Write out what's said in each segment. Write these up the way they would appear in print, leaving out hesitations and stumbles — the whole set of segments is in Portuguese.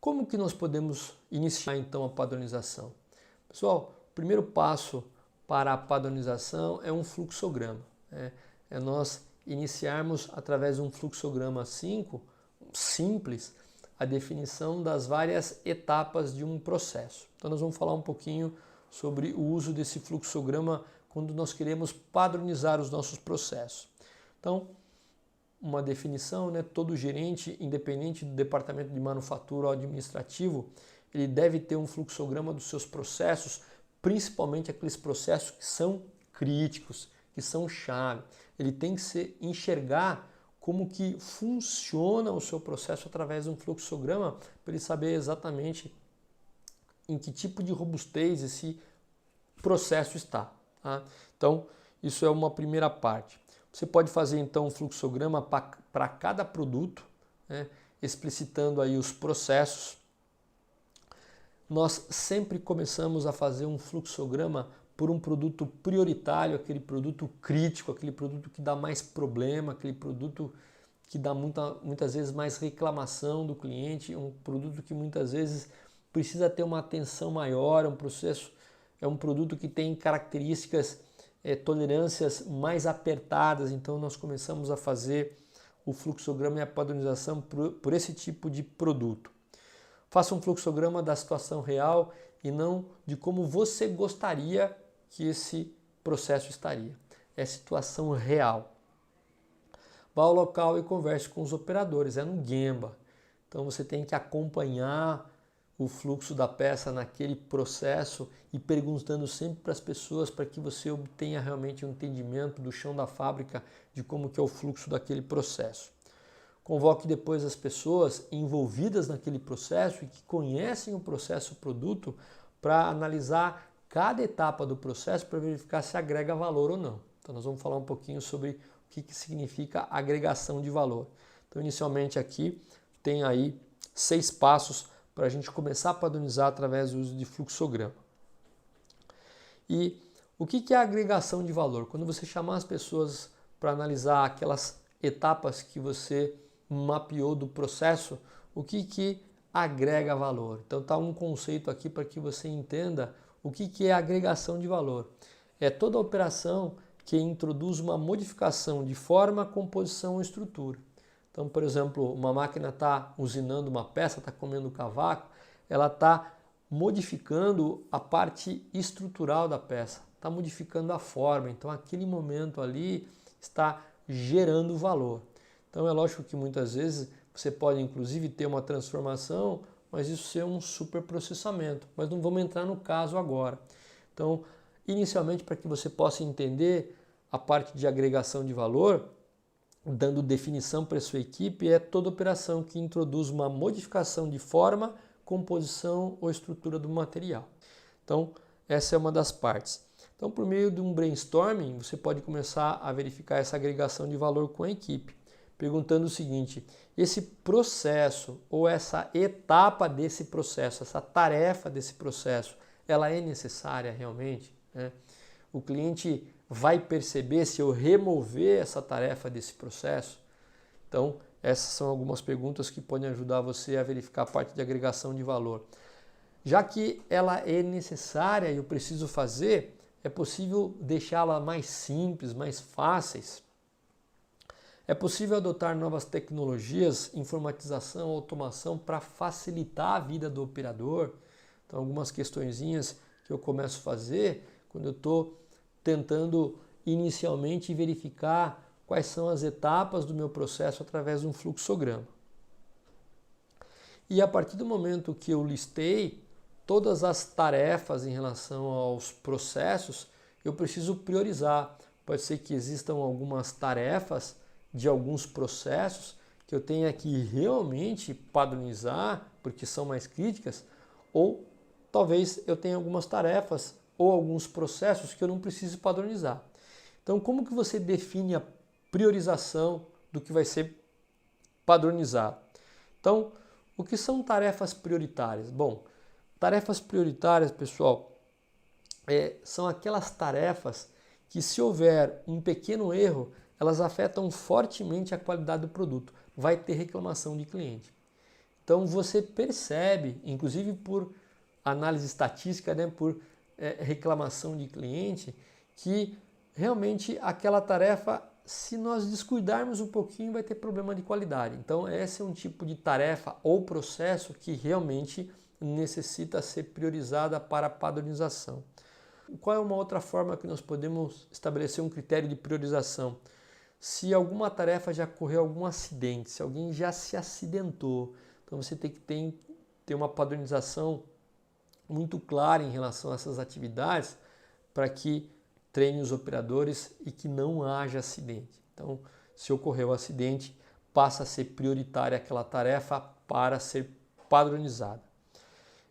Como que nós podemos iniciar então a padronização? Pessoal, o primeiro passo para a padronização é um fluxograma. É nós iniciarmos através de um fluxograma 5, simples, a definição das várias etapas de um processo. Então nós vamos falar um pouquinho sobre o uso desse fluxograma quando nós queremos padronizar os nossos processos. Então, uma definição, todo gerente, independente do departamento de manufatura ou administrativo, ele deve ter um fluxograma dos seus processos, principalmente aqueles processos que são críticos, que são chave. Ele tem que enxergar como que funciona o seu processo através de um fluxograma, para ele saber exatamente em que tipo de robustez esse processo está. Tá? Então, isso é uma primeira parte. Você pode fazer então um fluxograma para cada produto, explicitando aí os processos. Nós sempre começamos a fazer um fluxograma por um produto prioritário, aquele produto crítico, aquele produto que dá mais problema, aquele produto que dá muitas vezes mais reclamação do cliente, um produto que muitas vezes precisa ter uma atenção maior, é um produto que tem características, tolerâncias mais apertadas, então nós começamos a fazer o fluxograma e a padronização por esse tipo de produto. Faça um fluxograma da situação real e não de como você gostaria que esse processo estaria. É situação real. Vá ao local e converse com os operadores, é no Gemba. Então você tem que acompanhar o fluxo da peça naquele processo e perguntando sempre para as pessoas para que você obtenha realmente um entendimento do chão da fábrica de como que é o fluxo daquele processo. Convoque depois as pessoas envolvidas naquele processo e que conhecem o processo, o produto, para analisar cada etapa do processo para verificar se agrega valor ou não. Então nós vamos falar um pouquinho sobre o que significa agregação de valor. Então inicialmente aqui tem aí 6 passos para a gente começar a padronizar através do uso de fluxograma. E o que é a agregação de valor? Quando você chamar as pessoas para analisar aquelas etapas que você mapeou do processo, o que agrega valor? Então está um conceito aqui para que você entenda o que é agregação de valor. É toda operação que introduz uma modificação de forma, composição ou estrutura. Então, por exemplo, uma máquina está usinando uma peça, está comendo cavaco, ela está modificando a parte estrutural da peça, está modificando a forma. Então, aquele momento ali está gerando valor. Então, é lógico que muitas vezes você pode, inclusive, ter uma transformação, mas isso ser um superprocessamento. Mas não vamos entrar no caso agora. Então, inicialmente, para que você possa entender a parte de agregação de valor, dando definição para a sua equipe, é toda operação que introduz uma modificação de forma, composição ou estrutura do material. Então, essa é uma das partes. Então, por meio de um brainstorming, você pode começar a verificar essa agregação de valor com a equipe, perguntando o seguinte: esse processo ou essa etapa desse processo, essa tarefa desse processo, ela é necessária realmente? O cliente vai perceber se eu remover essa tarefa desse processo? Então, essas são algumas perguntas que podem ajudar você a verificar a parte de agregação de valor. Já que ela é necessária e eu preciso fazer, é possível deixá-la mais simples, mais fáceis. É possível adotar novas tecnologias, informatização, automação para facilitar a vida do operador. Então, algumas questõezinhas que eu começo a fazer quando eu estou tentando inicialmente verificar quais são as etapas do meu processo através de um fluxograma. E a partir do momento que eu listei todas as tarefas em relação aos processos, eu preciso priorizar. Pode ser que existam algumas tarefas de alguns processos que eu tenha que realmente padronizar, porque são mais críticas, ou talvez eu tenha algumas tarefas ou alguns processos que eu não preciso padronizar. Então, como que você define a priorização do que vai ser padronizado? Então, o que são tarefas prioritárias? Bom, tarefas prioritárias, pessoal, são aquelas tarefas que, se houver um pequeno erro, elas afetam fortemente a qualidade do produto. Vai ter reclamação de cliente. Então você percebe, inclusive por análise estatística, né, por reclamação de cliente, que realmente aquela tarefa, se nós descuidarmos um pouquinho, vai ter problema de qualidade. Então esse é um tipo de tarefa ou processo que realmente necessita ser priorizada para padronização. Qual é uma outra forma que nós podemos estabelecer um critério de priorização? Se alguma tarefa já ocorreu algum acidente, se alguém já se acidentou, então você tem que ter uma padronização muito clara em relação a essas atividades para que treine os operadores e que não haja acidente. Então, se ocorreu um acidente, passa a ser prioritária aquela tarefa para ser padronizada.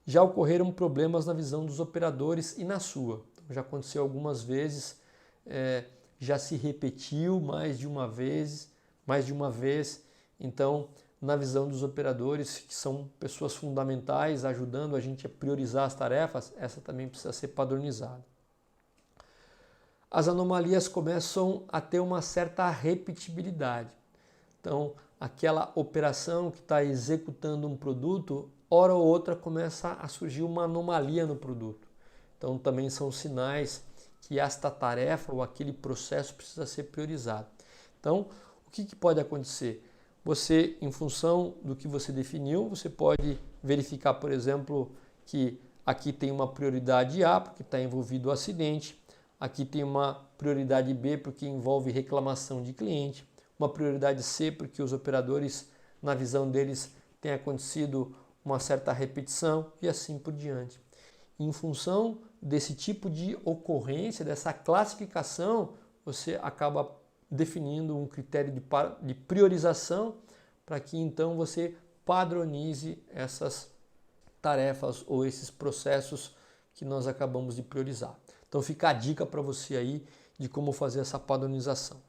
Já ocorreram problemas na visão dos operadores e na sua. Então, já aconteceu algumas vezes, já se repetiu mais de uma vez. Então, na visão dos operadores, que são pessoas fundamentais, ajudando a gente a priorizar as tarefas, essa também precisa ser padronizada. As anomalias começam a ter uma certa repetibilidade. Então, aquela operação que está executando um produto, hora ou outra começa a surgir uma anomalia no produto. Então, também são sinais que esta tarefa ou aquele processo precisa ser priorizado. Então, o que pode acontecer? Você, em função do que você definiu, você pode verificar, por exemplo, que aqui tem uma prioridade A, porque está envolvido o acidente, aqui tem uma prioridade B, porque envolve reclamação de cliente, uma prioridade C, porque os operadores, na visão deles, tem acontecido uma certa repetição e assim por diante. Em função desse tipo de ocorrência, dessa classificação, você acaba definindo um critério de priorização para que então você padronize essas tarefas ou esses processos que nós acabamos de priorizar. Então fica a dica para você aí de como fazer essa padronização.